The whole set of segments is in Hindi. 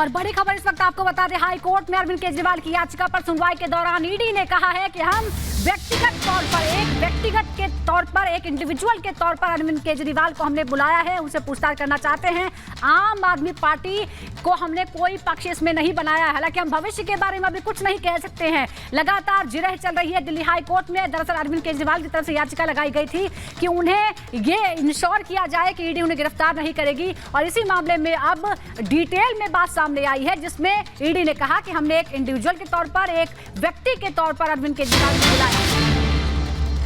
और बड़ी खबर इस वक्त आपको बता दें, हाई कोर्ट में अरविंद केजरीवाल की याचिका पर सुनवाई के दौरान ईडी ने कहा है कि हम व्यक्तिगत तौर पर एक इंडिविजुअल के तौर पर अरविंद केजरीवाल को हमने बुलाया है, उनसे पूछताछ करना चाहते हैं। आम आदमी पार्टी को हमने कोई पक्ष इसमें नहीं बनाया। हालांकि हम भविष्य के बारे में अभी कुछ नहीं कह सकते हैं। लगातार जिरह चल रही है दिल्ली हाई कोर्ट में। दरअसल अरविंद केजरीवाल की तरफ से याचिका लगाई गई थी कि उन्हें ये इंश्योर किया जाए कि ईडी उन्हें गिरफ्तार नहीं करेगी, और इसी मामले में अब डिटेल में बात सामने आई है, जिसमें ईडी ने कहा कि हमने एक इंडिविजुअल के तौर पर, एक व्यक्ति के तौर पर अरविंद केजरीवाल को बुलाया।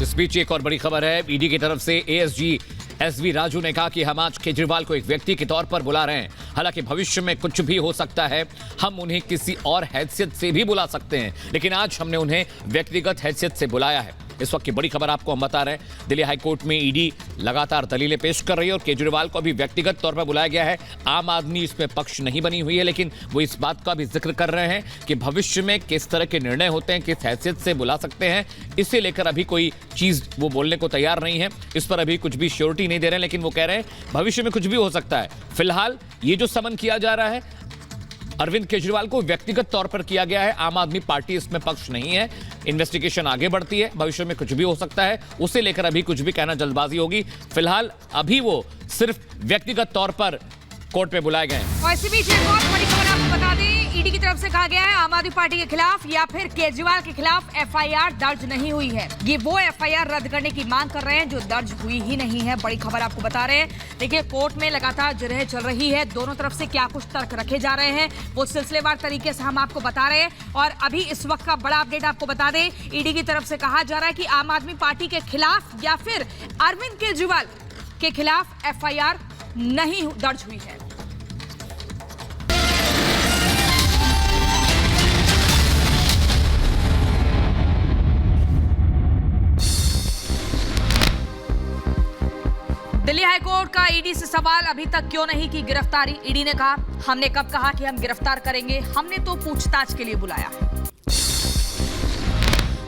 इस बीच एक और बड़ी खबर है, ईडी की तरफ से एएसजी एसवी राजू ने कहा कि हम आज केजरीवाल को एक व्यक्ति के तौर पर बुला रहे हैं। हालांकि भविष्य में कुछ भी हो सकता है, हम उन्हें किसी और हैसियत से भी बुला सकते हैं, लेकिन आज हमने उन्हें व्यक्तिगत हैसियत से बुलाया है। इस वक्त की बड़ी खबर आपको हम बता रहे हैं, दिल्ली हाईकोर्ट में ईडी लगातार दलीलें पेश कर रही है और केजरीवाल को भी व्यक्तिगत तौर पर बुलाया गया है। आम आदमी इसमें पक्ष नहीं बनी हुई है, लेकिन वो इस बात का भी जिक्र कर रहे हैं कि भविष्य में किस तरह के निर्णय होते हैं, किस हैसियत से बुला सकते हैं, इसे लेकर अभी कोई चीज वो बोलने को तैयार नहीं है। इस पर अभी कुछ भी श्योरिटी नहीं दे रहे हैं, लेकिन वो कह रहे हैं भविष्य में कुछ भी हो सकता है। फिलहाल ये जो समन किया जा रहा है अरविंद केजरीवाल को व्यक्तिगत तौर पर किया गया है। आम आदमी पार्टी इसमें पक्ष नहीं है। इन्वेस्टिगेशन आगे बढ़ती है, भविष्य में कुछ भी हो सकता है, उसे लेकर अभी कुछ भी कहना जल्दबाजी होगी। फिलहाल अभी वो सिर्फ व्यक्तिगत तौर पर कोर्ट में बुलाए गए। और इसी बीच एक और बड़ी खबर आपको बता दें, ईडी की तरफ से कहा गया है आम आदमी पार्टी के खिलाफ या फिर केजरीवाल के खिलाफ एफआईआर दर्ज नहीं हुई है। ये वो एफआईआर रद्द करने की मांग कर रहे हैं जो दर्ज हुई ही नहीं है। बड़ी खबर आपको बता रहे हैं। देखिए, कोर्ट में लगातार जिरह चल रही है, दोनों तरफ से क्या कुछ तर्क रखे जा रहे हैं वो सिलसिलेवार तरीके से हम आपको बता रहे हैं। और अभी इस वक्त का बड़ा अपडेट आपको बता दें, ईडी की तरफ से कहा जा रहा है कि आम आदमी पार्टी के खिलाफ या फिर अरविंद केजरीवाल के खिलाफ एफआईआर नहीं दर्ज हुई है। दिल्ली हाईकोर्ट का ईडी से सवाल, अभी तक क्यों नहीं की गिरफ्तारी। ईडी ने कहा हमने कब कहा कि हम गिरफ्तार करेंगे, हमने तो पूछताछ के लिए बुलाया है।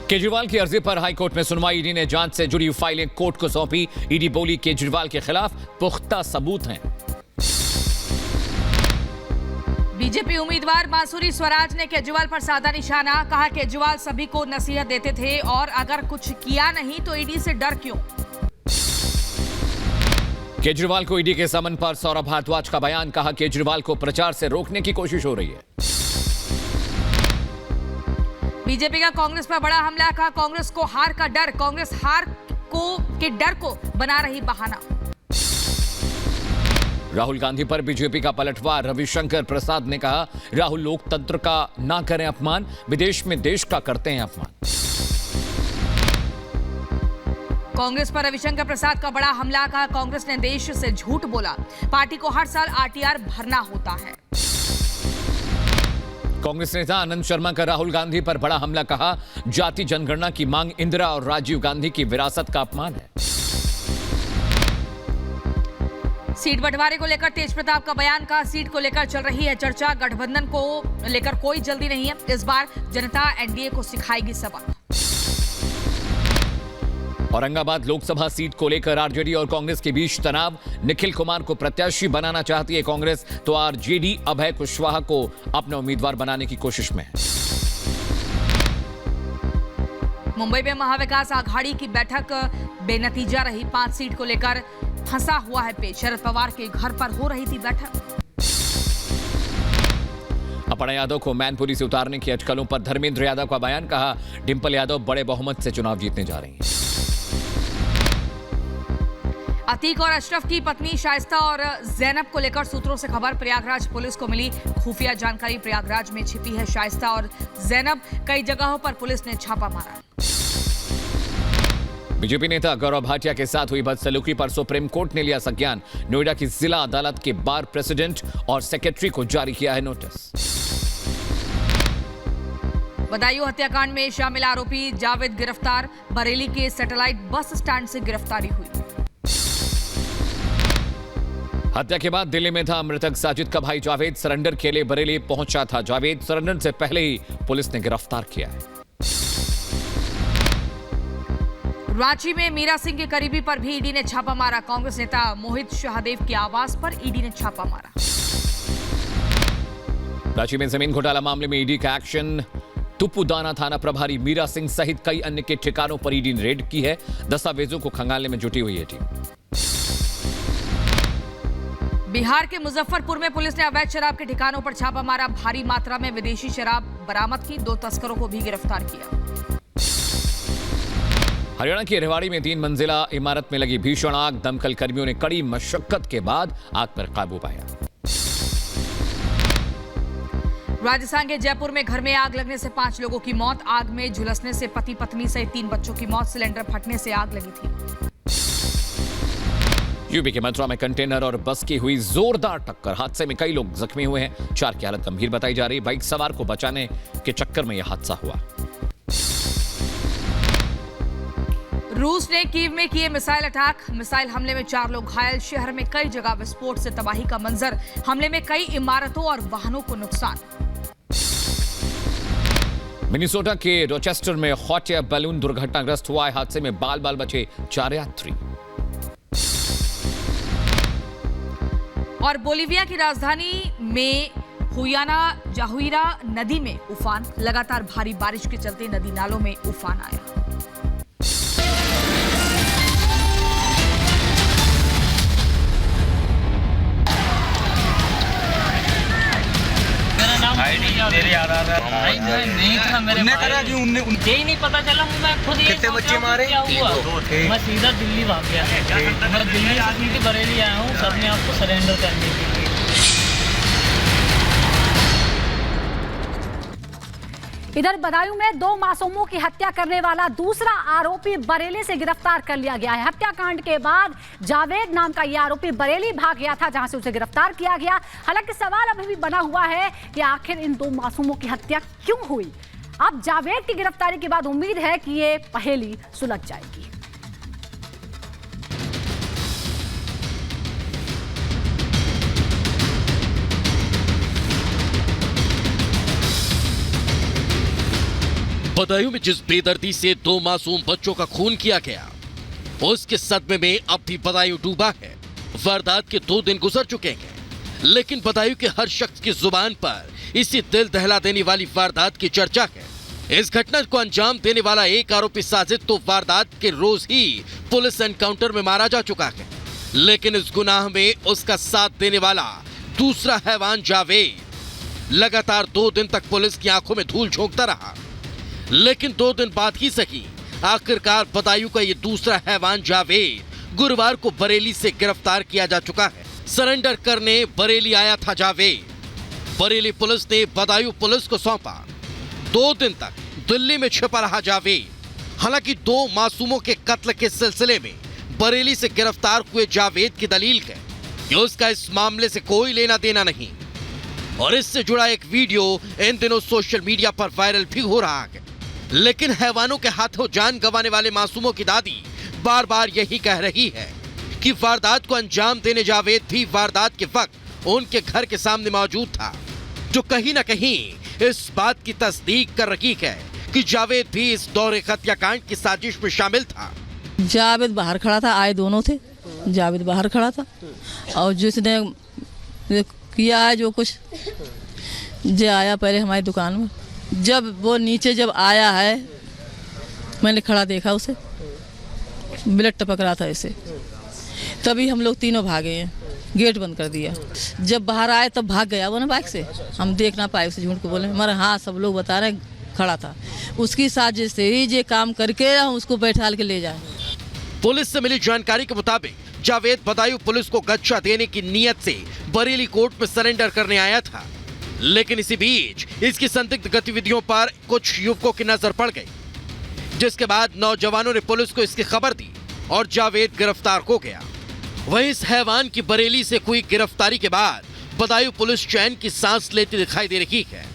केजरीवाल की अर्जी पर हाईकोर्ट में सुनवाई, ईडी ने जांच से जुड़ी फाइलें कोर्ट को सौंपी। ईडी बोली केजरीवाल के खिलाफ पुख्ता सबूत हैं। बीजेपी उम्मीदवार मासूरी स्वराज ने केजरीवाल पर साधा निशाना, कहा केजरीवाल सभी को नसीहत देते थे और अगर कुछ किया नहीं तो ईडी से डर क्यों। केजरीवाल को ईडी के समन पर सौरभ भारद्वाज का बयान, कहा केजरीवाल को प्रचार से रोकने की कोशिश हो रही है। बीजेपी का कांग्रेस पर बड़ा हमला, कहा कांग्रेस को हार का डर, कांग्रेस हार के डर को बना रही बहाना। राहुल गांधी पर बीजेपी का पलटवार, रविशंकर प्रसाद ने कहा राहुल लोकतंत्र का ना करें अपमान, विदेश में देश का करते हैं अपमान। कांग्रेस पर रविशंकर प्रसाद का बड़ा हमला, कहा कांग्रेस ने देश से झूठ बोला, पार्टी को हर साल आरटीआर भरना होता है। कांग्रेस नेता आनंद शर्मा का राहुल गांधी पर बड़ा हमला, कहा जाति जनगणना की मांग इंदिरा और राजीव गांधी की विरासत का अपमान है। सीट बंटवारे को लेकर तेज प्रताप का बयान, का सीट को लेकर चल रही है चर्चा, गठबंधन को लेकर कोई जल्दी नहीं है, इस बार जनता एनडीए को सिखाएगी सबक। औरंगाबाद लोकसभा सीट को लेकर आरजेडी और कांग्रेस के बीच तनाव, निखिल कुमार को प्रत्याशी बनाना चाहती है कांग्रेस, तो आरजेडी अभय कुशवाहा को अपना उम्मीदवार बनाने की कोशिश में है। मुंबई में महाविकास आघाड़ी की बैठक बेनतीजा रही, 5 सीट को लेकर फंसा हुआ है पेच, शरद पवार के घर पर हो रही थी बैठक। अपर्णा यादव को मैनपुरी से उतारने की अटकलों पर धर्मेंद्र यादव का बयान, कहा डिंपल यादव बड़े बहुमत से चुनाव जीतने जा रही हैं। अतीक और अशरफ की पत्नी शाइस्ता और जैनब को लेकर सूत्रों से खबर, प्रयागराज पुलिस को मिली खुफिया जानकारी, प्रयागराज में छिपी है शाइस्ता और जैनब, कई जगहों पर पुलिस ने छापा मारा। बीजेपी नेता गौरव भाटिया के साथ हुई बदसलूकी पर सुप्रीम कोर्ट ने लिया संज्ञान, नोएडा की जिला अदालत के बार प्रेसिडेंट और सेक्रेटरी को जारी किया है नोटिस। बदायूं हत्याकांड में शामिल आरोपी जावेद गिरफ्तार, बरेली के सैटेलाइट बस स्टैंड से गिरफ्तारी हुई। हत्या के बाद दिल्ली में था मृतक साजिद का भाई जावेद, सरेंडर के लिए बरेली पहुंचा था जावेद, सरेंडर से पहले ही पुलिस ने गिरफ्तार किया है। रांची में मीरा सिंह के करीबी पर भी ईडी ने छापा मारा, कांग्रेस नेता मोहित शाहदेव के आवास पर ईडी ने छापा मारा। रांची में जमीन घोटाला मामले में ईडी का एक्शन। तुपुदाना थाना प्रभारी मीरा सिंह सहित कई अन्य के ठिकानों पर ईडी ने रेड की है। दस्तावेजों को खंगालने में जुटी हुई है टीम। बिहार के मुजफ्फरपुर में पुलिस ने अवैध शराब के ठिकानों पर छापा मारा। भारी मात्रा में विदेशी शराब बरामद की। 2 तस्करों को भी गिरफ्तार किया। हरियाणा की रेवाड़ी में 3 मंजिला इमारत में लगी भीषण आग। दमकल कर्मियों ने कड़ी मशक्कत के बाद आग पर काबू पाया। राजस्थान के जयपुर में घर में आग लगने से 5 लोगों की मौत। आग में झुलसने से पति पत्नी सहित 3 बच्चों की मौत। सिलेंडर फटने से आग लगी थी। यूपी के मथुरा में कंटेनर और बस की हुई जोरदार टक्कर। हादसे में कई लोग जख्मी हुए हैं। 4 की हालत गंभीर बताई जा रही। बाइक सवार को बचाने के चक्कर में यह हादसा हुआ। रूस ने कीव में किए मिसाइल अटैक। मिसाइल हमले में 4 लोग घायल। शहर में कई जगह विस्फोट से तबाही का मंजर। हमले में कई इमारतों और वाहनों को नुकसान। मिनेसोटा के रोचेस्टर में हॉट एयर बैलून दुर्घटनाग्रस्त हुआ है। हादसे में बाल बाल बचे 4 यात्री। और बोलीविया की राजधानी में हुयाना जाहुइरा नदी में उफान। लगातार भारी बारिश के चलते नदी नालों में उफान आया। नहीं था मेरे यही नहीं पता चला। मैं खुद कितने बच्चे मारे? मैं सीधा दिल्ली भाग गया। मैं दिल्ली से बरेली आया हूँ अपने आप को सरेंडर करने के लिए। इधर बदायूं में 2 मासूमों की हत्या करने वाला दूसरा आरोपी बरेली से गिरफ्तार कर लिया गया है। हत्याकांड के बाद जावेद नाम का यह आरोपी बरेली भाग गया था, जहां से उसे गिरफ्तार किया गया। हालांकि सवाल अभी भी बना हुआ है कि आखिर इन 2 मासूमों की हत्या क्यों हुई। अब जावेद की गिरफ्तारी के बाद उम्मीद है कि ये पहेली सुलझ जाएगी। बदायूं में जिस बेदर्दी से 2 मासूम बच्चों का खून किया गया, उसके सदमे में अब भी बदायूं डूबा है। वारदात के 2 दिन गुजर चुके हैं, लेकिन बदायूं के हर शख्स की जुबान पर इसी दिल दहला देने वाली वारदात की चर्चा है। इस घटना को अंजाम देने वाला एक आरोपी साजिद तो वारदात के रोज ही पुलिस एनकाउंटर में मारा जा चुका है, लेकिन इस गुनाह में उसका साथ देने वाला दूसरा हैवान जावेद लगातार 2 दिन तक पुलिस की आंखों में धूल झोंकता रहा। लेकिन 2 दिन बाद ही सही आखिरकार बदायूं का ये दूसरा हैवान जावेद गुरुवार को बरेली से गिरफ्तार किया जा चुका है। सरेंडर करने बरेली आया था जावेद। बरेली पुलिस ने बदायूं पुलिस को सौंपा। 2 दिन तक दिल्ली में छिपा रहा जावेद। हालांकि 2 मासूमों के कत्ल के सिलसिले में बरेली से गिरफ्तार हुए जावेद की दलील है कि उसका इस मामले से कोई लेना देना नहीं, और इससे जुड़ा एक वीडियो इन दिनों सोशल मीडिया पर वायरल भी हो रहा है। लेकिन हैवानों के हाथों जान गंवाने वाले मासूमों की दादी बार बार यही कह रही है कि वारदात को अंजाम देने जावेद भी वारदात के वक्त उनके घर के सामने मौजूद था, जो कहीं ना कहीं इस बात की तस्दीक कर रही है कि जावेद भी इस दौरे हत्याकांड की साजिश में शामिल था। जावेद बाहर खड़ा था, आए दोनों थे। जावेद बाहर खड़ा था और जिसने किया है जो कुछ जे आया पहले हमारी दुकान में, जब वो नीचे जब आया है मैंने खड़ा देखा उसे, ब्लड टपक रहा था ऐसे, तभी हम लोग तीनों भागे हैं, गेट बंद कर दिया। जब बाहर आए तब भाग गया वो ना बाइक से, हम देख ना पाए उसे, झूठ को बोले मगर हाँ सब लोग बता रहे खड़ा था। उसकी साजिश से ही ये काम करके हम उसको बैठाल के ले जाए। पुलिस से मिली जानकारी के मुताबिक जावेद बदायूं पुलिस को गच्छा देने की नीयत से बरेली कोर्ट में सरेंडर करने आया था, लेकिन इसी बीच इसकी संदिग्ध गतिविधियों पर कुछ युवकों की नजर पड़ गई, जिसके बाद नौजवानों ने पुलिस को इसकी खबर दी और जावेद गिरफ्तार हो गया। वहीं इस हैवान की बरेली से हुई गिरफ्तारी के बाद बदायूं पुलिस चैन की सांस लेती दिखाई दे रही है।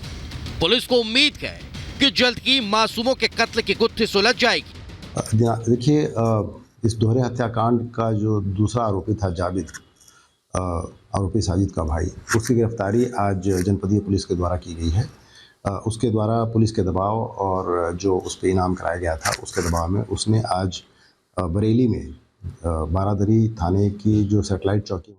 पुलिस को उम्मीद है कि जल्द ही मासूमों के कत्ल की गुत्थी सुलझ जाएगी। देखिए, इस दोहरे हत्याकांड का जो दूसरा आरोपी था जावेद, आरोपी साजिद का भाई, उसकी गिरफ्तारी आज जनपदीय पुलिस के द्वारा की गई है। उसके द्वारा पुलिस के दबाव और जो उस पर इनाम कराया गया था उसके दबाव में उसने आज बरेली में बारादरी थाने की जो सैटेलाइट चौकी